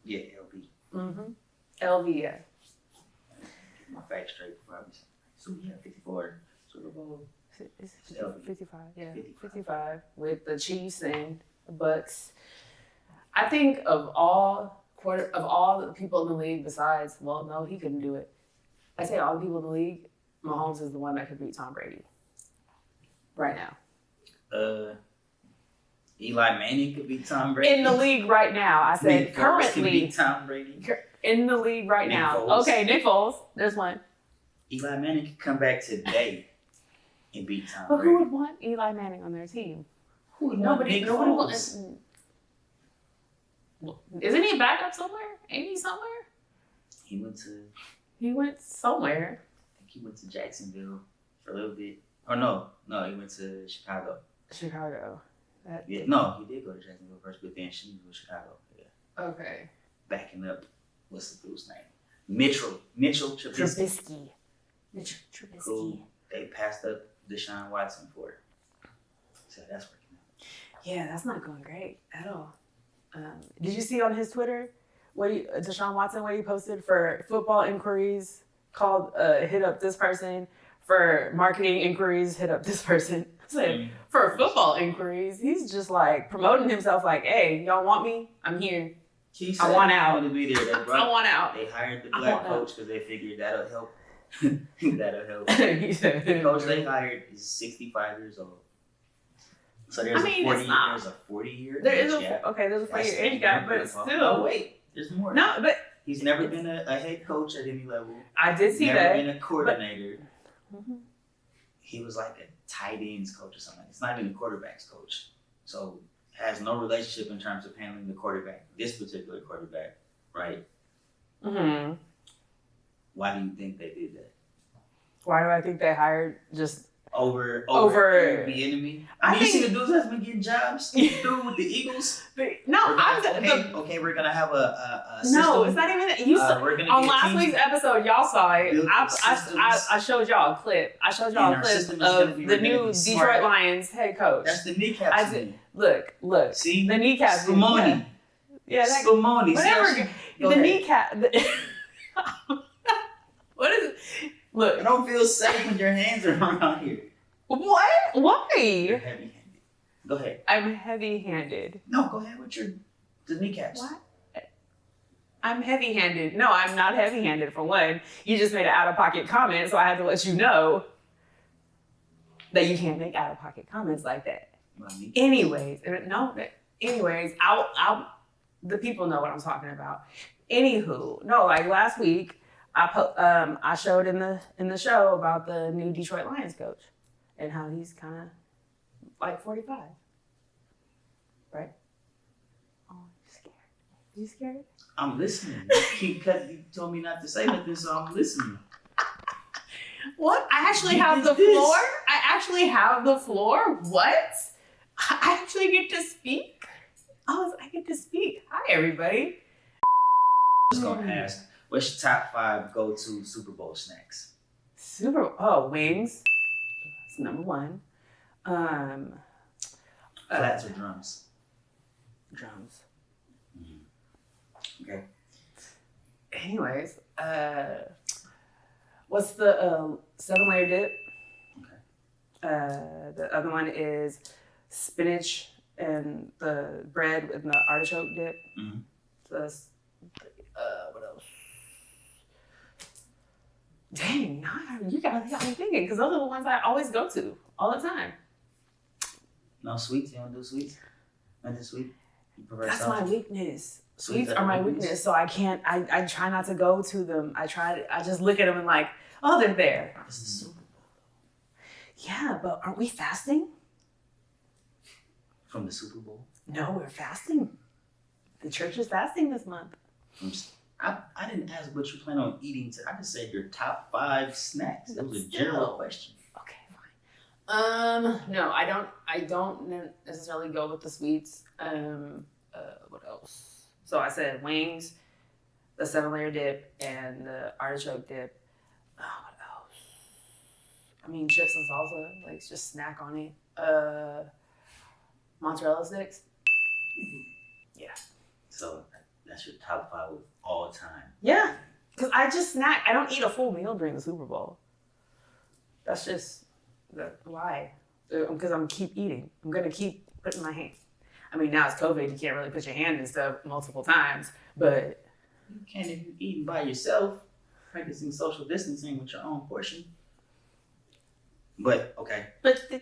Yeah, LV. Mm-hmm. LV, yeah. My facts straight before I be saying. So yeah, 54 Super Bowl. It's LV. 55. Yeah, 55. 55 with the Chiefs and the Bucks. I think of all the people in the league besides, well, no, he couldn't do it. I say all the people in the league, Mahomes is the one that could beat Tom Brady right now. Eli Manning could beat Tom Brady. In the league right now, I said Nick Foles currently. could beat Tom Brady. In the league right Nick now. Foles. Okay, Nick Foles. There's one. Eli Manning could come back today and beat Tom But Brady. who would want Eli Manning on their team? Who would want Nick Foles? Isn't he back up somewhere? Ain't he somewhere? He went somewhere. I think he went to Jacksonville for a little bit. Or no, he went to Chicago. Chicago. Yeah, no, he did go to Jacksonville first, but then she was Chicago. Yeah. Okay. Backing up, what's the dude's name? Mitchell Trubisky. Mitchell Trubisky. Who they passed up Deshaun Watson for. So that's working out. Yeah, that's not going great at all. Did you see on his Twitter Deshaun Watson what he posted for football inquiries called hit up this person, for marketing inquiries hit up this person. For football inquiries, he's just like promoting himself like, hey, y'all want me? I'm here. I want out. To be there. I want out. They hired the black coach because they figured that'll help. That'll help. The coach they hired is 65 years old. So there's a 40 year there's age gap. There's a 40 year age gap, but still. Oh wait, there's more. No, but he's never been a head coach at any level. I did see never that. Been a coordinator. But, he was like a tight ends coach or something. It's not even a quarterbacks coach. So has no relationship in terms of handling the quarterback. This particular quarterback, right? Mm-hmm. Why do you think they did that? Why do I think they hired just over the enemy? You see the dudes that's been getting jobs? The dude with the Eagles? Okay, we're gonna have a system. No, it's not even that. On last week's episode, y'all saw it. I showed y'all a clip. I showed y'all a clip of the new Detroit Lions head coach. That's the kneecaps. Look. See? The kneecaps. Spumoni. Yeah, Spumoni. Whatever. The kneecap. What is it? Look. I don't feel safe when your hands are around here. What? Why? You're heavy-handed. Go ahead. I'm heavy-handed. No, go ahead with the kneecaps. What? I'm heavy-handed. No, I'm not heavy-handed for one. You just made an out-of-pocket comment, so I had to let you know that you can't make out-of-pocket comments like that. Anyways, I'll the people know what I'm talking about. Anywho, no, like last week, I showed in the show about the new Detroit Lions coach and how he's kind of like 45, right? Oh, you're scared. You scared? I'm listening. You told me not to say nothing, so I'm listening. What? I actually have the floor? I actually have the floor? What? I actually get to speak? Oh, I get to speak. Hi, everybody. I was going to ask, what's your top 5 go-to Super Bowl snacks? Wings. That's number 1. Flats or drums? Drums. Mm-hmm. Okay. Anyways, what's the 7-layer dip? Okay. The other one is spinach and the bread with the artichoke dip. Mm-hmm. So that's, what else? Dang, you got me thinking, because those are the ones I always go to all the time. No sweets? You don't do sweets? Nothing sweet? You prefer That's salsa? my weakness. Sweets are my weakness, so I can't, I try not to go to them. I just look at them and like, oh, they're there. It's the Super Bowl. Yeah, but aren't we fasting? From the Super Bowl? No, we're fasting. The church is fasting this month. I didn't ask what you plan on eating. I just said your top 5 snacks. It was a general question. Okay, fine. No, I don't necessarily go with the sweets. What else? So I said wings, the 7-layer dip, and the artichoke dip. Oh, what else? I mean, chips and salsa, like just snack on it. Mozzarella sticks. Yeah. So that's your top 5 of all time. Yeah, because I just snack. I don't eat a full meal during the Super Bowl. That's just why. Because I'm keep eating. I'm gonna keep putting my hand. I mean, now it's COVID. You can't really put your hand in stuff multiple times, but You can't if you're eating by yourself, practicing social distancing with your own portion. But okay,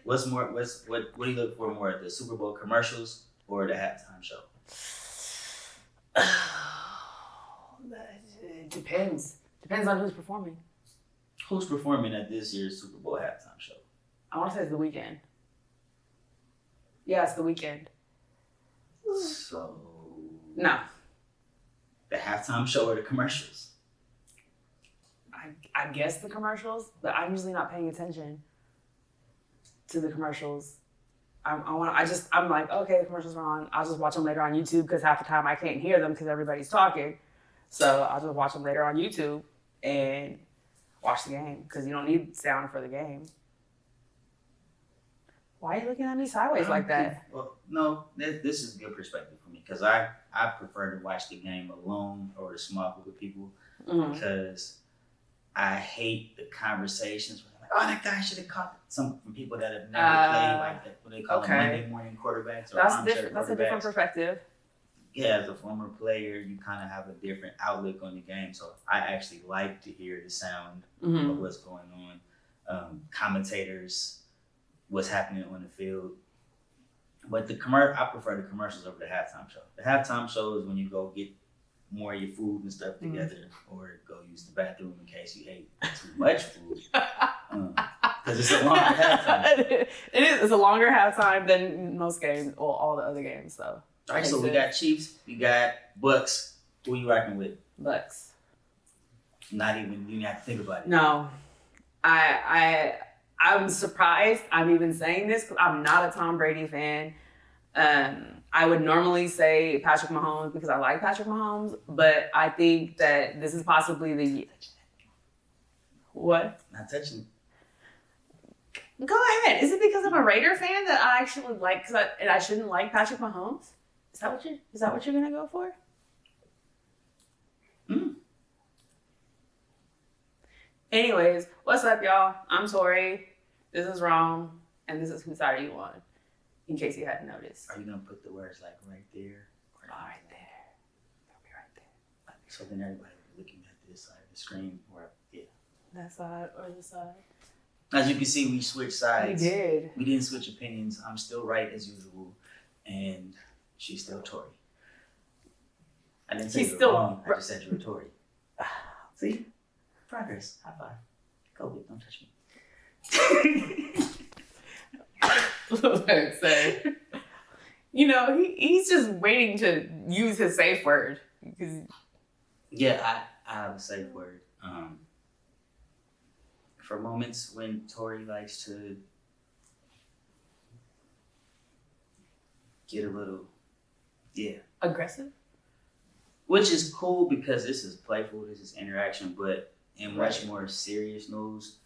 what's more? What do you look for more? The Super Bowl commercials or the halftime show? It depends. Depends on who's performing. Who's performing at this year's Super Bowl halftime show? I want to say it's The Weeknd. Yeah, it's The Weeknd. So No, the halftime show or the commercials? I guess the commercials, but I'm usually not paying attention to the commercials. I'm like, okay, the commercials are on. I'll just watch them later on YouTube because half the time I can't hear them because everybody's talking. So I'll just watch them later on YouTube and watch the game because you don't need sound for the game. Why are you looking at me sideways like that? Well, no, this is a good perspective for me because I prefer to watch the game alone or a small group of people because I hate the conversations where they're like, oh, that guy should have caught some from people that have never played like that. What they call them Monday morning quarterbacks or that's different. That's a different perspective. Yeah, as a former player, you kind of have a different outlook on the game. So I actually like to hear the sound of what's going on. Commentators, what's happening on the field. But I prefer the commercials over the halftime show. The halftime show is when you go get more of your food and stuff together or go use the bathroom in case you ate too much food. Because it's a longer halftime. It is. It's a longer halftime than most games or all the other games, though. All right, so we got Chiefs, we got Bucks. Who you rocking with? Bucks. Not even, you have to think about it. No. I'm surprised I'm even saying this because I'm not a Tom Brady fan. I would normally say Patrick Mahomes because I like Patrick Mahomes, but I think that this is possibly the... What? Not touching. Go ahead. Is it because I'm a Raider fan that I actually like, and I shouldn't like Patrick Mahomes? Is that what you're gonna go for? Anyways, what's up, y'all? I'm Tori. This is Rome, and this is Whose Side Are You On? In case you hadn't noticed. Are you gonna put the words like right there? Right there. They'll be right there. So then everybody will be looking at this side of the screen, or yeah. That side or this side? As you can see, we switched sides. We did. We didn't switch opinions. I'm still right as usual, and she's still Tori. I didn't say you were wrong. I just said you were Tori. See? Progress. High five. COVID, don't touch me. Say, he's just waiting to use his safe word. Yeah, I have a safe word. For moments when Tori likes to get a little, aggressive? Which is cool because this is playful, this is interaction, but in much more serious news,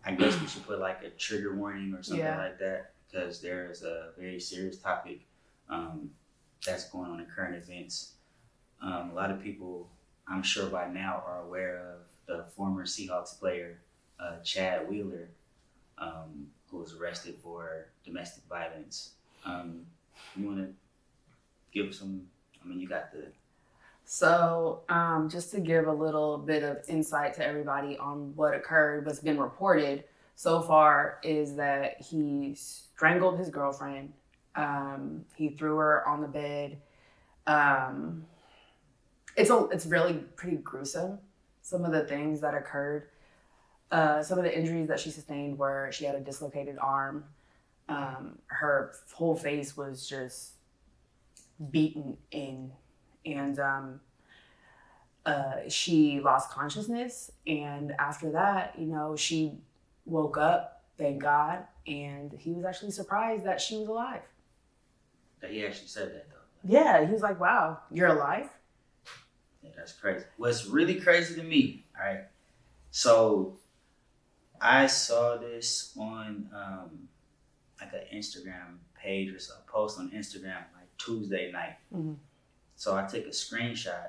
I guess we should put like a trigger warning or something like that because there is a very serious topic that's going on in current events. A lot of people, I'm sure by now, are aware of the former Seahawks player, Chad Wheeler, who was arrested for domestic violence. You want to give some, you got the... So, just to give a little bit of insight to everybody on what occurred, what's been reported so far is that he strangled his girlfriend. He threw her on the bed. It's really pretty gruesome. Some of the things that occurred, some of the injuries that she sustained were she had a dislocated arm. Her whole face was just beaten in, and she lost consciousness. And after that, she woke up, thank God, and he was actually surprised that she was alive. He actually said that though. Yeah, he was like, "Wow, you're alive." Yeah, that's crazy. What's really crazy to me, all right? So I saw this on like an Instagram page or so, a post on Instagram like Tuesday night. Mm-hmm. So I took a screenshot,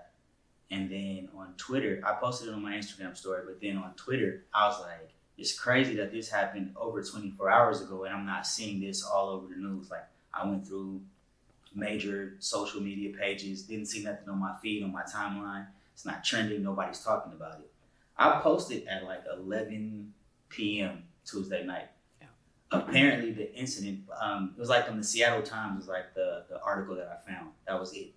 and then on Twitter, I posted it on my Instagram story, but then on Twitter, I was like, it's crazy that this happened over 24 hours ago and I'm not seeing this all over the news. Like, I went through major social media pages, didn't see nothing on my feed, on my timeline. It's not trending, nobody's talking about it. I posted at like 11 p.m. Tuesday night. Yeah. Apparently the incident, it was like on the Seattle Times, was like the article that I found. That was it.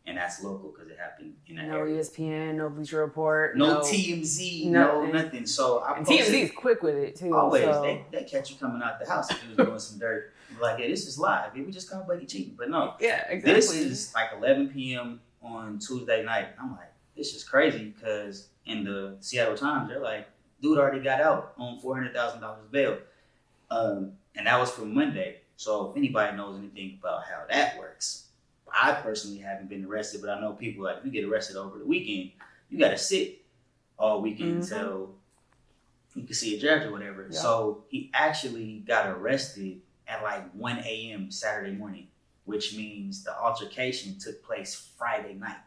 And that's local because it happened in that area. No ESPN, no Bleacher Report, no TMZ, no nothing. So I posted, TMZ is quick with it too. Always, so. they catch you coming out the house if you was doing some dirt. Like, hey, this is live. We just caught Buddy cheating, but no. Yeah, exactly. This is like 11 p.m. on Tuesday night. I'm like, this is crazy because in the Seattle Times, they're like, dude already got out on $400,000 bail, and that was for Monday. So if anybody knows anything about how that works. I personally haven't been arrested, but I know people, like, if you get arrested over the weekend, you got to sit all weekend until you can see a judge or whatever. Yeah. So he actually got arrested at like 1 a.m. Saturday morning, which means the altercation took place Friday night.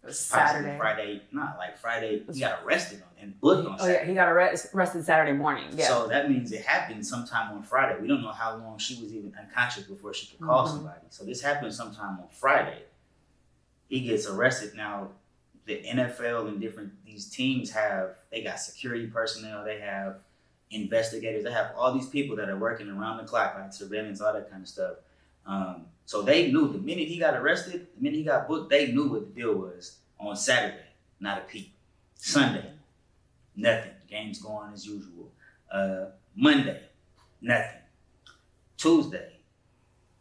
Saturday. Friday, not like Friday. He got arrested and booked on Saturday. Oh yeah, he got arrested Saturday morning. Yeah. So that means it happened sometime on Friday. We don't know how long she was even unconscious before she could call somebody. So this happened sometime on Friday. He gets arrested. Now, the NFL and these teams they got security personnel, they have investigators, they have all these people that are working around the clock, like surveillance, all that kind of stuff. So they knew the minute he got arrested, the minute he got booked, they knew what the deal was on Saturday, not a peep. Sunday, nothing. Game's going as usual. Monday, nothing. Tuesday,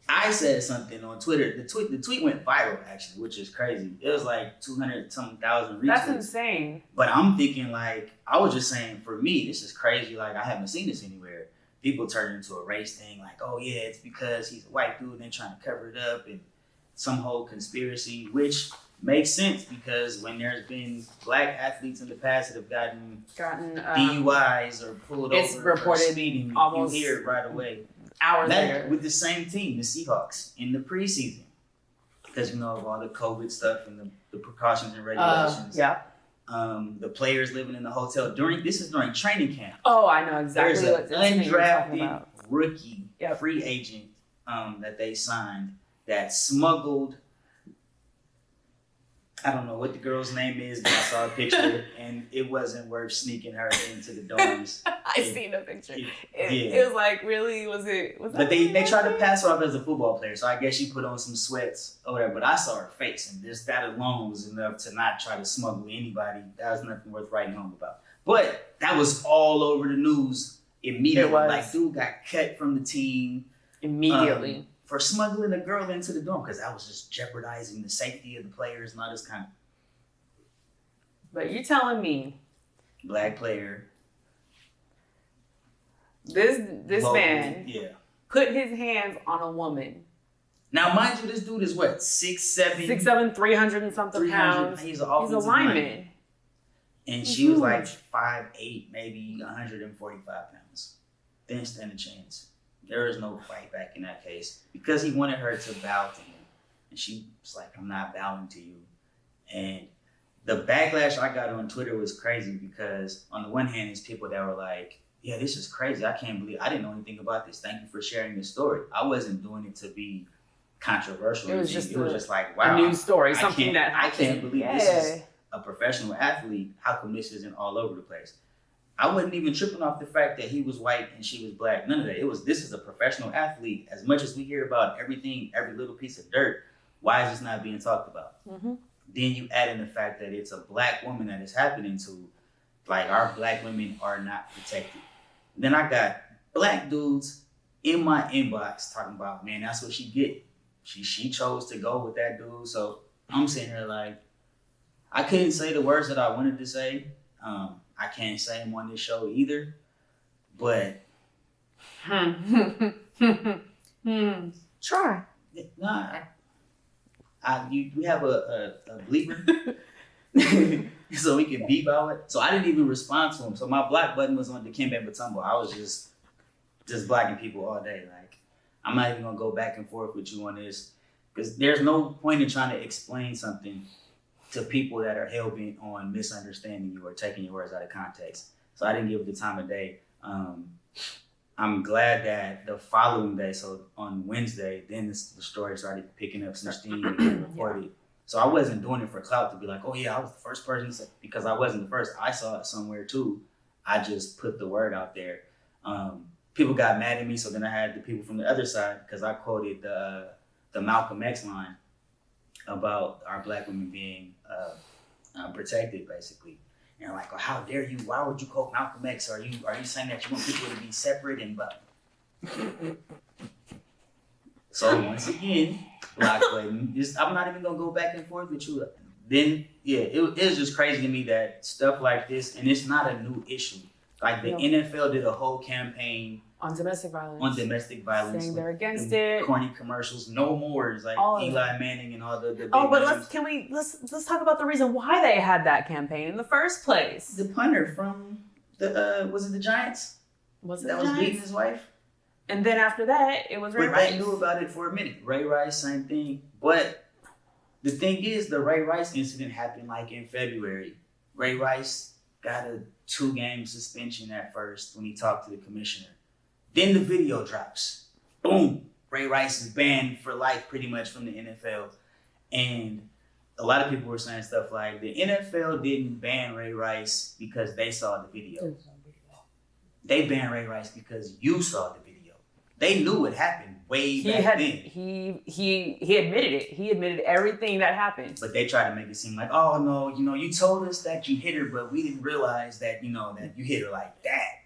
I said something on Twitter. The tweet went viral, actually, which is crazy. It was like 200-something thousand retweets. That's insane. But I'm thinking, like, I was just saying, for me, this is crazy. Like, I haven't seen this anywhere. People turn it into a race thing, like, oh yeah, it's because he's a white dude and they're trying to cover it up and some whole conspiracy, which makes sense because when there's been black athletes in the past that have gotten DUIs or pulled over for speeding, you hear it right away. Hours later. With the same team, the Seahawks, in the preseason. Because, you know, of all the COVID stuff and the precautions and regulations. Yeah. The players living in the hotel during training camp. Oh, I know exactly what undrafted about. Rookie free agent that they signed that smuggled. I don't know what the girl's name is, but I saw a picture and it wasn't worth sneaking her into the dorms. I seen the picture. It was like, really? Was but they tried to pass her off as a football player, so I guess she put on some sweats or whatever. But I saw her face, and just that alone was enough to not try to smuggle anybody. That was nothing worth writing home about. But that was all over the news immediately. Like, dude got cut from the team immediately. For smuggling a girl into the dorm because that was just jeopardizing the safety of the players and all this kind of. But you telling me, black player, this local, man put his hands on a woman. Now, mind you, this dude is what, 6'7", 300 and something pounds. He's an offensive lineman. And she was like 5'8", maybe 145 pounds. Didn't stand a chance. There is no fight back in that case because he wanted her to bow to him. And she was like, I'm not bowing to you. And the backlash I got on Twitter was crazy because on the one hand, there's people that were like, yeah, this is crazy. I can't believe I didn't know anything about this. Thank you for sharing this story. I wasn't doing it to be controversial. It was just like, wow. A news story, something that happened. I can't believe this is a professional athlete. How come this isn't all over the place? I wasn't even tripping off the fact that he was white and she was black. None of that. This is a professional athlete. As much as we hear about everything, every little piece of dirt, why is this not being talked about? Mm-hmm. Then you add in the fact that it's a black woman that is happening to. Like, our black women are not protected. Then I got black dudes in my inbox talking about, man, that's what she get. She chose to go with that dude. So I'm sitting here like, I couldn't say the words that I wanted to say. I can't say them on this show either, but try. Nah, we have a bleeper, so we can beep out it. So I didn't even respond to him. So my block button was on Dikembe Mutombo. I was just blocking people all day. Like, I'm not even gonna go back and forth with you on this. Because there's no point in trying to explain something to people that are hell-bent on misunderstanding you or taking your words out of context. So I didn't give it the time of day. I'm glad that the following day, so on Wednesday, then the story started picking up some steam and getting reported. Yeah. So I wasn't doing it for clout to be like, oh yeah, I was the first person to say, because I wasn't the first. I saw it somewhere too. I just put the word out there. People got mad at me, so then I had the people from the other side, because I quoted the Malcolm X line about our Black women being protected, basically. And like, oh, how dare you? Why would you quote Malcolm X? Are you saying that you want people to be separate and but? So once again, block button. I'm not even gonna go back and forth with you. Then it was just crazy to me that stuff like this, and it's not a new issue. Like the NFL did a whole campaign on domestic violence. Saying they're against it. Corny commercials, no more. It's like Eli Manning and all the big but let's talk about the reason why they had that campaign in the first place. The punter from the was it the Giants? Was beating his wife? And then after that, it was Ray Rice. They knew about it for a minute. Ray Rice, same thing. But the thing is, the Ray Rice incident happened like in February. Ray Rice got a 2-game suspension at first when he talked to the commissioner. Then the video drops. Boom. Ray Rice is banned for life pretty much from the NFL. And a lot of people were saying stuff like, the NFL didn't ban Ray Rice because they saw the video. They banned Ray Rice because you saw the video. They knew what happened back then. He admitted it. He admitted everything that happened. But they tried to make it seem like, oh no, you told us that you hit her, but we didn't realize that, that you hit her like that.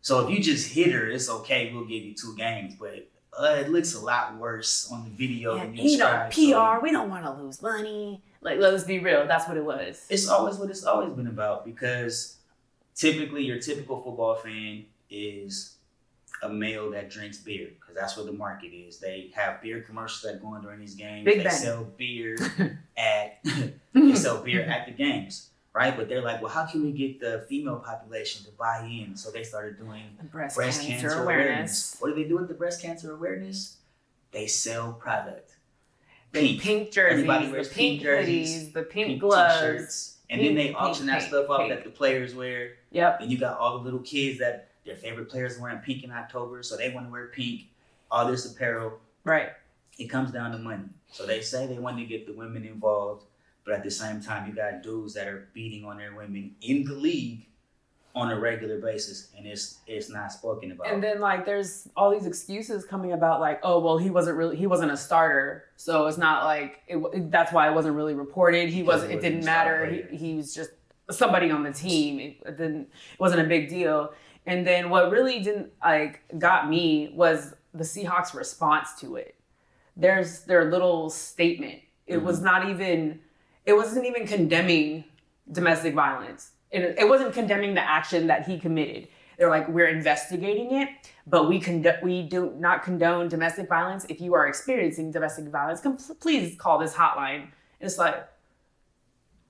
So if you just hit her, it's okay. We'll give you 2 games. But it looks a lot worse on the video than you described. PR, so we don't want to lose money. Like, let's be real. That's what it was. It's always what it's always been about, because typically your typical football fan is a male that drinks beer, because that's what the market is. They have beer commercials that go on during these games. They sell beer at the games, right? But they're like, well, how can we get the female population to buy in? So they started doing breast cancer awareness. What do they do with the breast cancer awareness? They sell product. Pink jerseys, everybody wears pink jerseys, the pink gloves, t-shirts, and then they auction that stuff off that the players wear. Yep. And you got all the little kids that their favorite players are wearing pink in October, so they want to wear pink. All this apparel. Right. It comes down to money. So they say they want to get the women involved, but at the same time, you got dudes that are beating on their women in the league on a regular basis, and it's not spoken about. And then like there's all these excuses coming about like, oh well, he wasn't a starter, so it's not like that's why it wasn't really reported. It didn't matter. He was just somebody on the team. It wasn't a big deal. And then what really got me was the Seahawks' response to it. There's their little statement. It wasn't even condemning domestic violence. It wasn't condemning the action that he committed. They're like, we're investigating it, but we do not condone domestic violence. If you are experiencing domestic violence, please call this hotline. And it's like,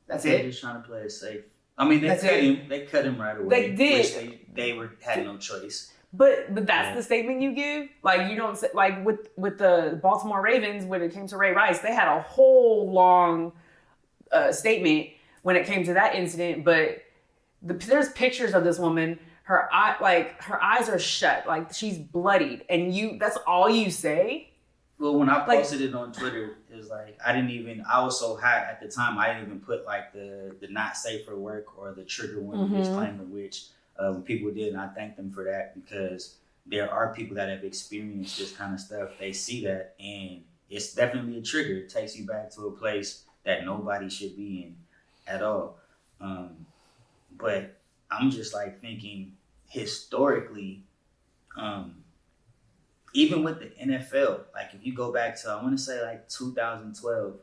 that's it. They're just trying to play it safe. I mean, they cut him right away. They did. They had no choice. But that's the statement you give. Like, you don't say, like with the Baltimore Ravens, when it came to Ray Rice, they had a whole long statement when it came to that incident. But there's pictures of this woman. Her eyes are shut. Like, she's bloodied, and that's all you say. Well, when I posted it on Twitter, it was like I was so hot at the time, I didn't even put like the not safe for work or the trigger warning disclaimer, which people did, and I thank them for that, because there are people that have experienced this kind of stuff. They see that, and it's definitely a trigger. It takes you back to a place that nobody should be in at all. But I'm just like thinking historically, even with the NFL, like if you go back to, I want to say like 2012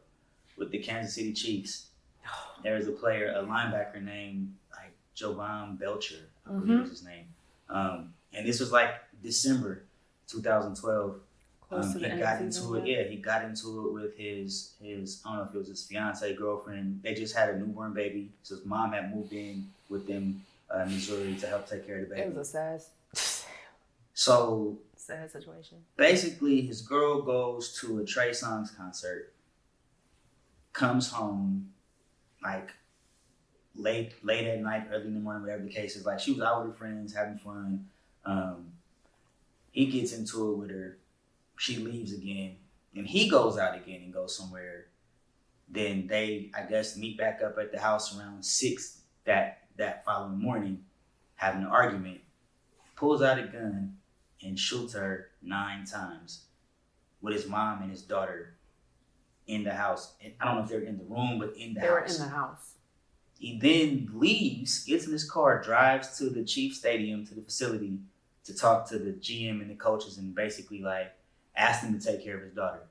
with the Kansas City Chiefs, there was a linebacker named like Jovan Belcher, I believe was his name. And this was like December 2012. He got into it with his I don't know if it was his fiance, girlfriend. They just had a newborn baby. So his mom had moved in with them in Missouri to help take care of the baby. It was a sad. So sad situation. Basically, his girl goes to a Trey Songz concert, comes home like late at night, early in the morning, whatever the case is. Like, she was out with her friends having fun. He gets into it with her. She leaves again, and he goes out again and goes somewhere. Then they, I guess, meet back up at the house around 6 that following morning, having an argument. Pulls out a gun and shoots her 9 times with his mom and his daughter in the house. And I don't know if they were in the room, but in the house. They were in the house. He then leaves, gets in his car, drives to the Chiefs Stadium, to the facility, to talk to the GM and the coaches and basically like ask them to take care of his daughter.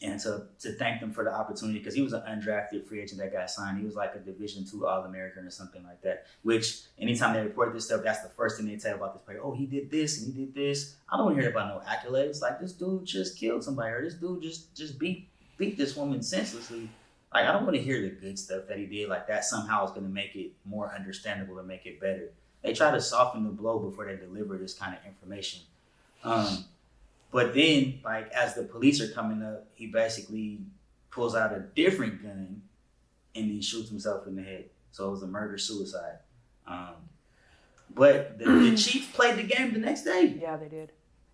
And to thank them for the opportunity, because he was an undrafted free agent that got signed. He was like a Division II All-American or something like that, which anytime they report this stuff, that's the first thing they tell about this player. Oh, he did this and he did this. I don't want to hear about no accolades. Like, this dude just killed somebody, or this dude just beat this woman senselessly. Like, I don't want to hear the good stuff that he did. Like, that somehow is going to make it more understandable or make it better. They try to soften the blow before they deliver this kind of information. But then, like, as the police are coming up, he basically pulls out a different gun and then shoots himself in the head. So it was a murder-suicide. But the Chiefs played the game the next day. Yeah, they did.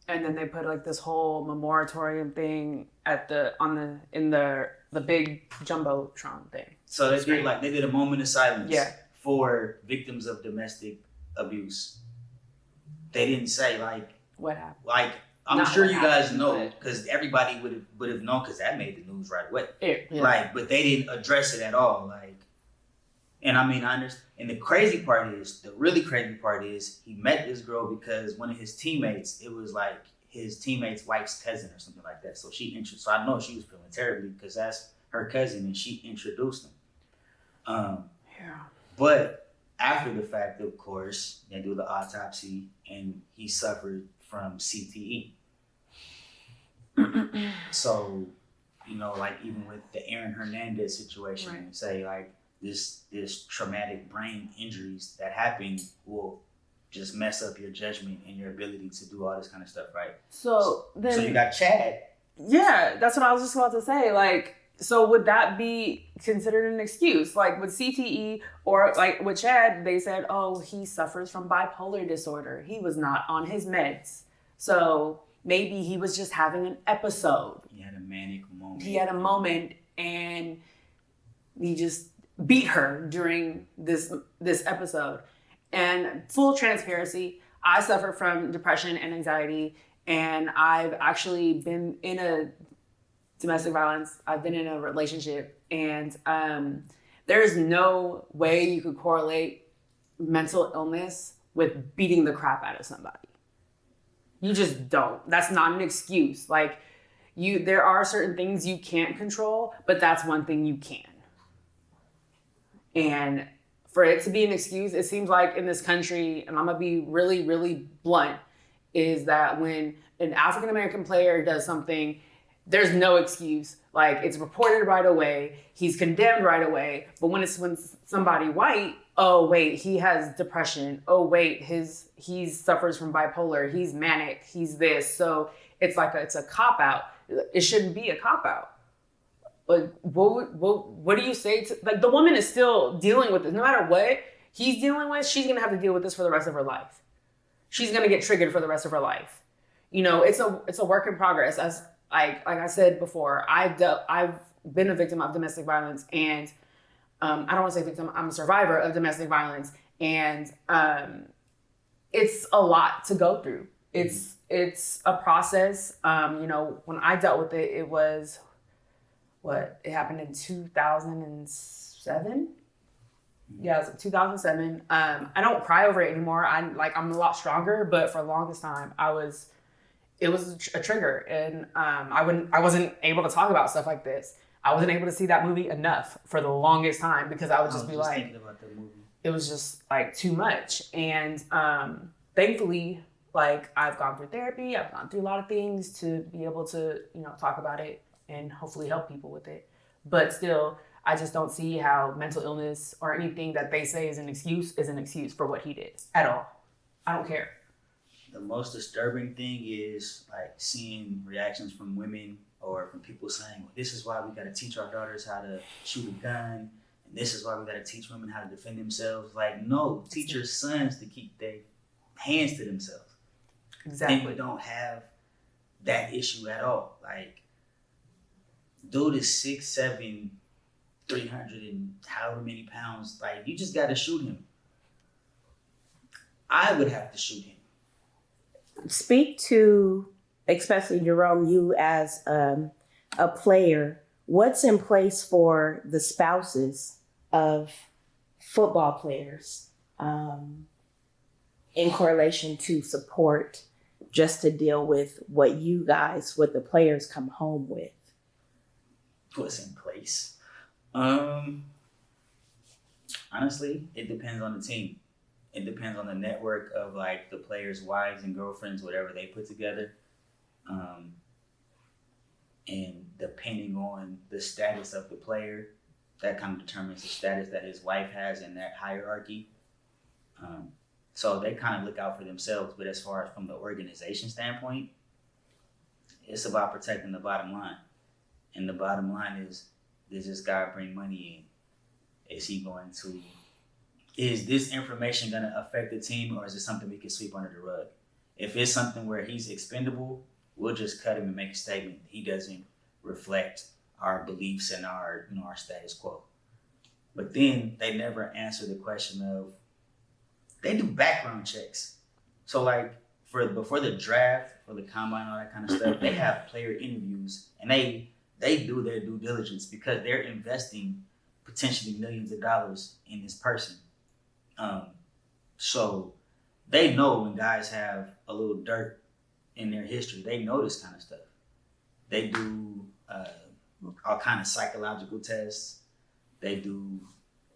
And then they put like this whole moratorium thing in the big jumbotron thing. So they did a moment of silence for victims of domestic abuse. They didn't say like what happened. Like, I'm sure you guys know, because everybody would have known, because that made the news right away. Yeah. Like, but they didn't address it at all. Like, and I mean, I understand. And the really crazy part is, he met this girl because one of his teammates, it was like his teammate's wife's cousin or something like that. So so I know she was feeling terribly because that's her cousin, and she introduced him. But after the fact, of course, they do the autopsy, and he suffered from CTE. So, like, even with the Aaron Hernandez situation, right. Say like this traumatic brain injuries that happen will just mess up your judgment and your ability to do all this kind of stuff, right? So you got Chad. Yeah, that's what I was just about to say. Like, so would that be considered an excuse? Like with CTE or like with Chad, they said, oh, he suffers from bipolar disorder. He was not on his meds. So maybe he was just having an episode. He had a manic moment. He had a moment and he just beat her during this episode. And full transparency, I suffer from depression and anxiety, and I've actually been in a domestic violence. I've been in a relationship, and there is no way you could correlate mental illness with beating the crap out of somebody. You just don't. That's not an excuse. Like, there are certain things you can't control, but that's one thing you can. And for it to be an excuse, it seems like in this country, and I'm gonna be really, really blunt, is that when an African-American player does something, there's no excuse. Like, it's reported right away, he's condemned right away. But when somebody white, oh wait, he has depression. Oh wait, he suffers from bipolar. He's manic. He's this. So it's like it's a cop out. It shouldn't be a cop out. Like, what do you say to, like, the woman is still dealing with this. No matter what he's dealing with, she's gonna have to deal with this for the rest of her life. She's gonna get triggered for the rest of her life. It's a work in progress. As like I said before, I've been a victim of domestic violence, and I don't want to say victim. I'm a survivor of domestic violence, and it's a lot to go through. It's a process. When I dealt with it, it was. It happened in 2007? Yeah, it was 2007. I don't cry over it anymore. I'm a lot stronger, but for the longest time, it was a trigger. And I wasn't able to talk about stuff like this. I wasn't able to see that movie enough for the longest time, because I would just be like, thinking about that movie. It was just like too much. And thankfully, like, I've gone through therapy. I've gone through a lot of things to be able to, talk about it and hopefully help people with it. But still, I just don't see how mental illness or anything that they say is an excuse for what he did at all. I don't care. The most disturbing thing is like seeing reactions from women or from people saying, well, this is why we got to teach our daughters how to shoot a gun. And this is why we got to teach women how to defend themselves. Like, no, teach your sons to keep their hands to themselves. Exactly. Then we don't have that issue at all. Like, dude is 6'7", 300 and however many pounds. Like, you just got to shoot him. I would have to shoot him. Speak to, especially Jerome, you as a player, what's in place for the spouses of football players in correlation to support just to deal with what the players come home with? What's in place? Honestly, it depends on the team. It depends on the network of like the players' wives and girlfriends, whatever they put together. And depending on the status of the player, that kind of determines the status that his wife has in that hierarchy. So they kind of look out for themselves. But as far as from the organization standpoint, it's about protecting the bottom line. And the bottom line is, does this guy bring money in? Is this information going to affect the team, or is it something we can sweep under the rug? If it's something where he's expendable, we'll just cut him and make a statement. He doesn't reflect our beliefs and our status quo. But then they never answer the question of, they do background checks. So like before the draft, for the combine, all that kind of stuff, they have player interviews, and they do their due diligence because they're investing potentially millions of dollars in this person. So they know when guys have a little dirt in their history. They know this kind of stuff. They do all kind of psychological tests. They do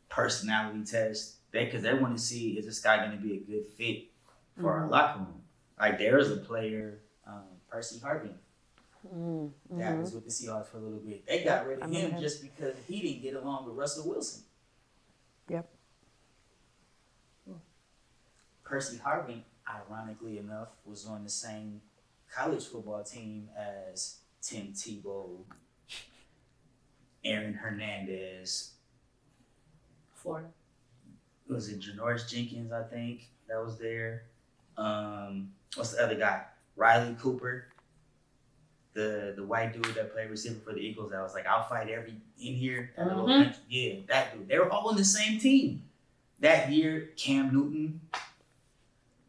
personality tests. Because they want to see, is this guy going to be a good fit for our locker room? Like there was a player, Percy Harvin, that was with the Seahawks for a little bit. They got rid of him just because he didn't get along with Russell Wilson. Yep. Percy Harvin, ironically enough, was on the same college football team as Tim Tebow, Aaron Hernandez, Florida. Was it Janoris Jenkins, I think, that was there. What's the other guy? Riley Cooper, the white dude that played receiver for the Eagles that was like, I'll fight every in here. Yeah, that dude. They were all on the same team. That year, Cam Newton,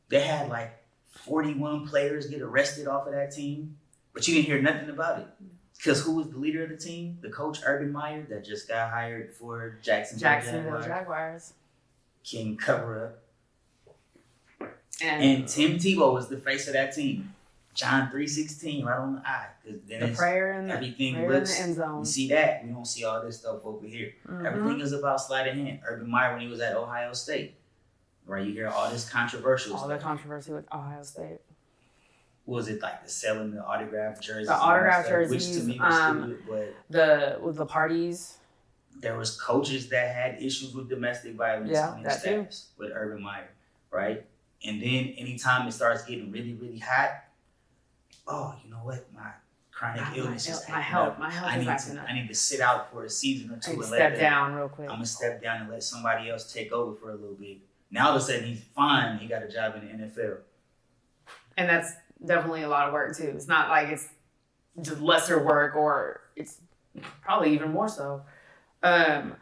they had like 41 players get arrested off of that team, but you didn't hear nothing about it. Because who was the leader of the team? The coach, Urban Meyer, that just got hired for Jacksonville Jaguars. Can cover up. And Tim Tebow was the face of that team. John 3:16 right on the eye. Then the prayer and everything looks, in the end zone. You see that? We don't see all this stuff over here. Everything is about sleight of hand. Urban Meyer, when he was at Ohio State, right? You hear all this controversial stuff. The controversy with Ohio State. Was it like the selling the autographed jerseys? The autographed jerseys, which to me was stupid, but the parties. There was coaches that had issues with domestic violence on their staffs with Urban Meyer, right? And then anytime it starts getting really, really hot, oh, you know what? My chronic illness is my health I need to sit out for a season or two and step down real quick. I'm gonna step down and let somebody else take over for a little bit. Now all of a sudden he's fine. He got a job in the NFL, and that's definitely a lot of work too. It's not like it's just lesser work, or it's probably even more so. I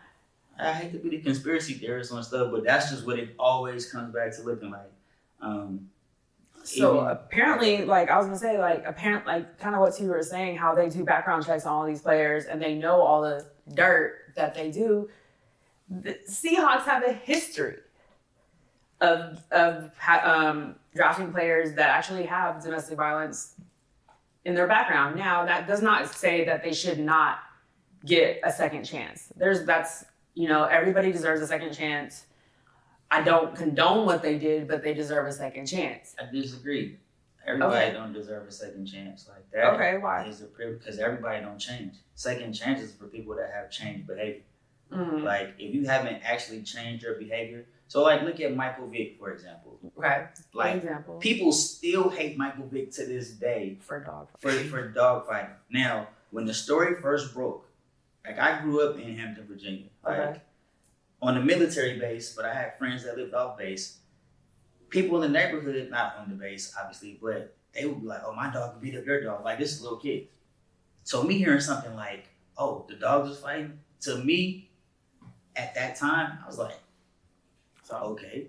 hate to be the conspiracy theorist on stuff, but that's just what it always comes back to looking like. So apparently, like I was gonna say, apparently, kind of what you were saying, how they do background checks on all these players and they know all the dirt that they do. The Seahawks have a history of drafting players that actually have domestic violence in their background. Now, that does not say that they should not get a second chance. Everybody deserves a second chance. I don't condone what they did, but they deserve a second chance. I disagree. Everybody don't deserve a second chance like that. Okay, why? Because everybody don't change. Second chances for people that have changed behavior. Mm-hmm. Like if you haven't actually changed your behavior, So like, look at Michael Vick, for example. Okay. Like, example. people still hate Michael Vick to this day For dog. for dog fighting. Now, when the story first broke, like, I grew up in Hampton, Virginia, like on a military base, but I had friends that lived off base. People in the neighborhood, not on the base, obviously, but they would be like, "Oh, my dog beat up your dog." Like, this is little kids. So me hearing something like, "Oh, the dogs was fighting," to me, at that time, I was like, "So okay,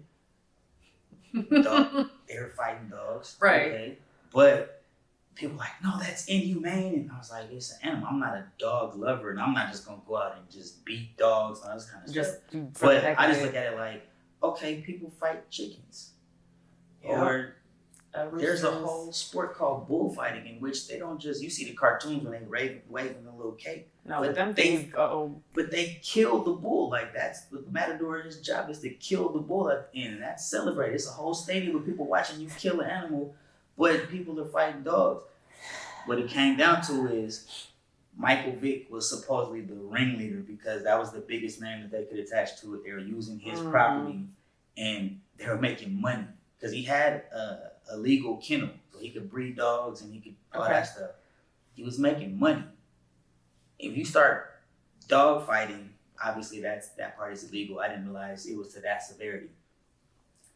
they're fighting dogs, Right?" Okay. But people like, "No, that's inhumane," and I was like, "It's an animal. I'm not a dog lover, and I'm not just gonna go out and just beat dogs and all this kind of stuff." But I just look at it like, okay, people fight chickens, or there's a whole sport called bullfighting in which they don't just, you see the cartoons when they waving a little cake. No, but them things go. But they kill the bull. Like, that's the matador, his job is to kill the bull at the end. And that's celebrated. It's a whole stadium of people watching you kill an animal, but people are fighting dogs. What it came down to is Michael Vick was supposedly the ringleader because that was the biggest name that they could attach to it. They were using his property and they were making money because he had a legal kennel, so he could breed dogs and he could all that stuff. He was making money. If you start dog fighting, obviously that part is illegal. I didn't realize it was to that severity.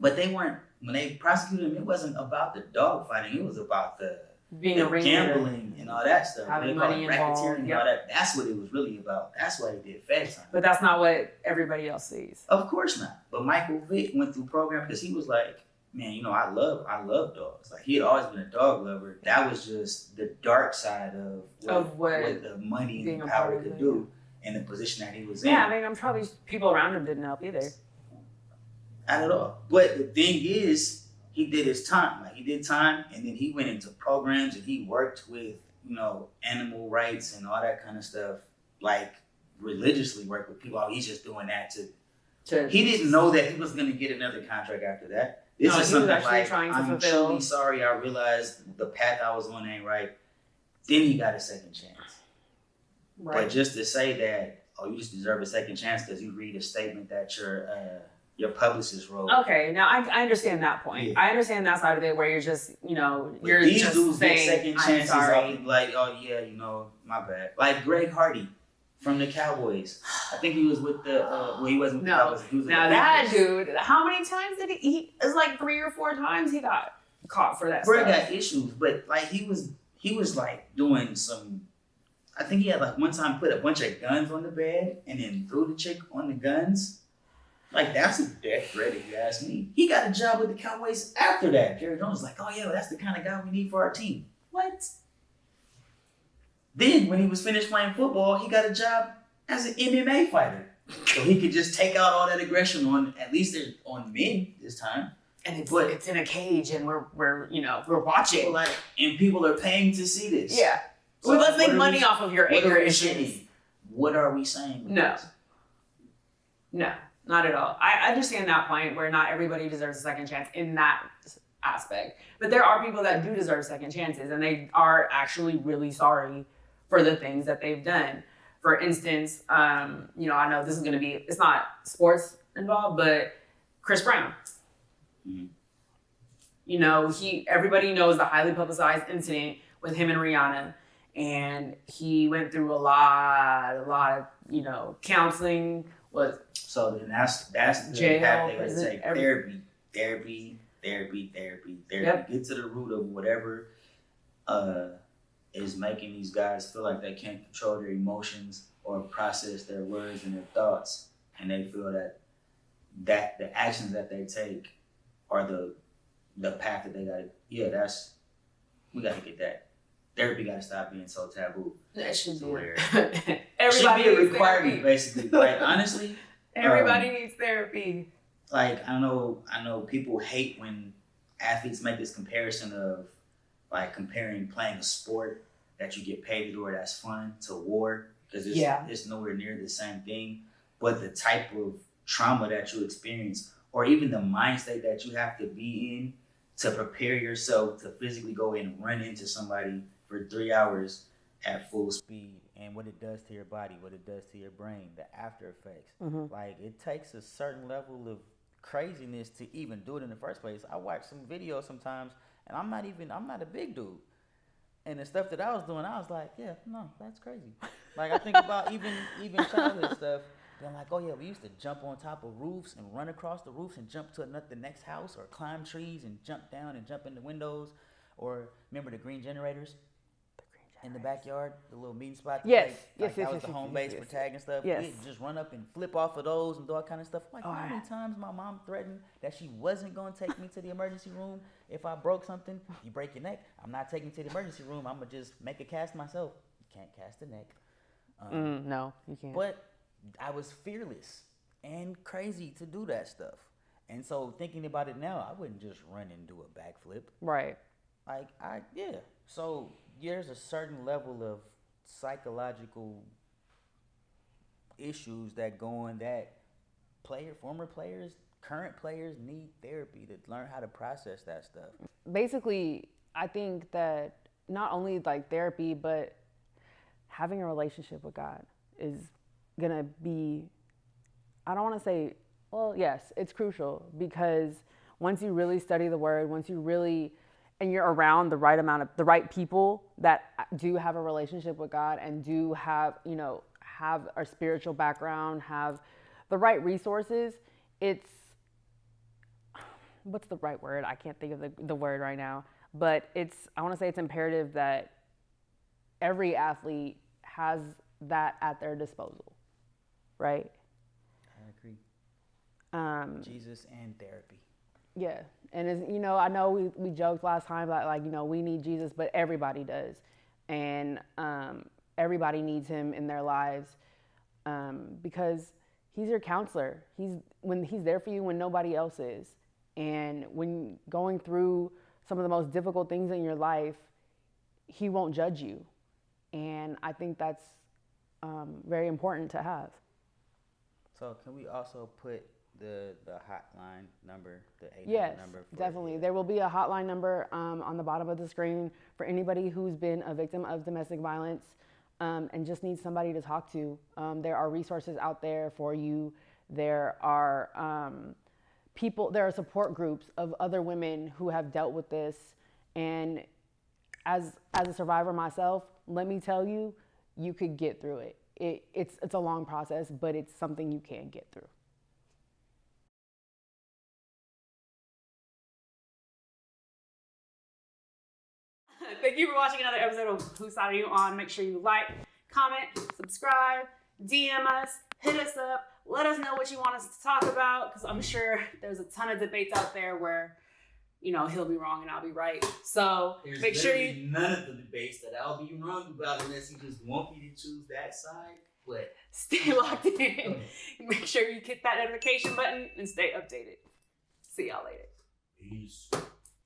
But they weren't, when they prosecuted him, it wasn't about the dog fighting. It was about the gambling and all that stuff. Having money involved. Racketeering and all that. That's what it was really about. That's why they did fed time. But that's not what everybody else sees. Of course not. But Michael Vick went through program because he was like, "Man, you know, I love dogs." Like, he had always been a dog lover. That was just the dark side of what the money and the power could do and the position that he was in. Yeah, I mean, I'm probably people around him didn't help either. Not at all. But the thing is, he did his time. Like, he did time, and then he went into programs and he worked with, you know, animal rights and all that kind of stuff. Like, religiously worked with people. He's just doing that to he didn't know that he was going to get another contract after that. This is something like, "I'm truly sorry, I realized the path I was on ain't right." Then he got a second chance. Right. But just to say that, "Oh, you just deserve a second chance" because you read a statement that your publicist wrote. Okay, now I understand that point. Yeah. I understand that side of it where you're just, you know, you're these just dudes saying, get second chances off, like, "Oh yeah, you know, my bad." Like Greg Hardy from the Cowboys. I think he was with the he wasn't with the Cowboys. He was now that dude, how many times did he it's like 3 or 4 times he got caught for that Greg stuff. got issues, but like he was like doing some, I think he had like one time put a bunch of guns on the bed and then threw the chick on the guns. Like, that's a death threat if you ask me. He got a job with the Cowboys after that. Jerry Jones was like, "Oh yeah, that's the kind of guy we need for our team." What? Then, when he was finished playing football, he got a job as an MMA fighter. So he could just take out all that aggression on, at least on men this time. And it's in a cage and we're watching. And people are paying to see this. Yeah. So let's make money off of your anger issues. What are we saying? No, not at all. I understand that point where not everybody deserves a second chance in that aspect. But there are people that do deserve second chances and they are actually really sorry for the things that they've done. For instance, I know this is going to be, it's not sports involved, but Chris Brown. Mm-hmm. You know, everybody knows the highly publicized incident with him and Rihanna. And he went through a lot of, counseling. So then that's the path they gotta take. Therapy. Yep. Get to the root of whatever is making these guys feel like they can't control their emotions or process their words and their thoughts, and they feel that the actions that they take are the path that they gotta. Yeah, we gotta get that. Therapy gotta stop being so taboo. That should be everybody should be a requirement, basically. Like, honestly, everybody needs therapy. Like, I know people hate when athletes make this comparison of like comparing playing a sport that you get paid to do or that's fun to war, because it's nowhere near the same thing. But the type of trauma that you experience, or even the mind state that you have to be in to prepare yourself to physically go in and run into somebody for 3 hours at full speed, and what it does to your body, what it does to your brain, the after effects. Mm-hmm. Like, it takes a certain level of craziness to even do it in the first place. I watch some videos sometimes, and I'm not a big dude. And the stuff that I was doing, I was like, yeah, no, that's crazy. Like, I think about even childhood stuff. Then like, oh yeah, we used to jump on top of roofs and run across the roofs and jump to the next house, or climb trees and jump down and jump in the windows. Or remember the green generators? In the backyard, the little meeting spot. Yes, yes, that was the home base for tag and stuff. Yes. We'd just run up and flip off of those and do all kind of stuff. Like, how many times my mom threatened that she wasn't going to take me to the emergency room if I broke something? You break your neck, I'm not taking you to the emergency room. I'm going to just make a cast myself. You can't cast a neck. No, you can't. But I was fearless and crazy to do that stuff. And so thinking about it now, I wouldn't just run and do a backflip. Right. Like, So there's a certain level of psychological issues that go on that former players, current players need therapy to learn how to process that stuff. Basically, I think that not only like therapy, but having a relationship with God is gonna be, I don't want to say, well, yes, it's crucial, because once you really study the word, and you're around the right people that do have a relationship with God and do have a spiritual background, have the right resources, what's the right word? I can't think of the word right now, but I want to say it's imperative that every athlete has that at their disposal, right? I agree. Jesus and therapy. Yeah. And I know we joked last time that we need Jesus, but everybody does. And everybody needs him in their lives because he's your counselor. He's there for you when nobody else is. And when going through some of the most difficult things in your life, he won't judge you. And I think that's very important to have. So can we also put the hotline number, the 800 number? Yes, definitely. There will be a hotline number on the bottom of the screen for anybody who's been a victim of domestic violence and just needs somebody to talk to. There are resources out there for you. There are there are support groups of other women who have dealt with this. And as a survivor myself, let me tell you, you could get through it. It's a long process, but it's something you can get through. Thank you for watching another episode of Whose Side Are You On? Make sure you like, comment, subscribe, DM us, hit us up, let us know what you want us to talk about, because I'm sure there's a ton of debates out there where, he'll be wrong and I'll be right. So there's make sure none of the debates that I'll be wrong about unless you just want me to choose that side. But stay locked in. Make sure you hit that notification button and stay updated. See y'all later. Peace.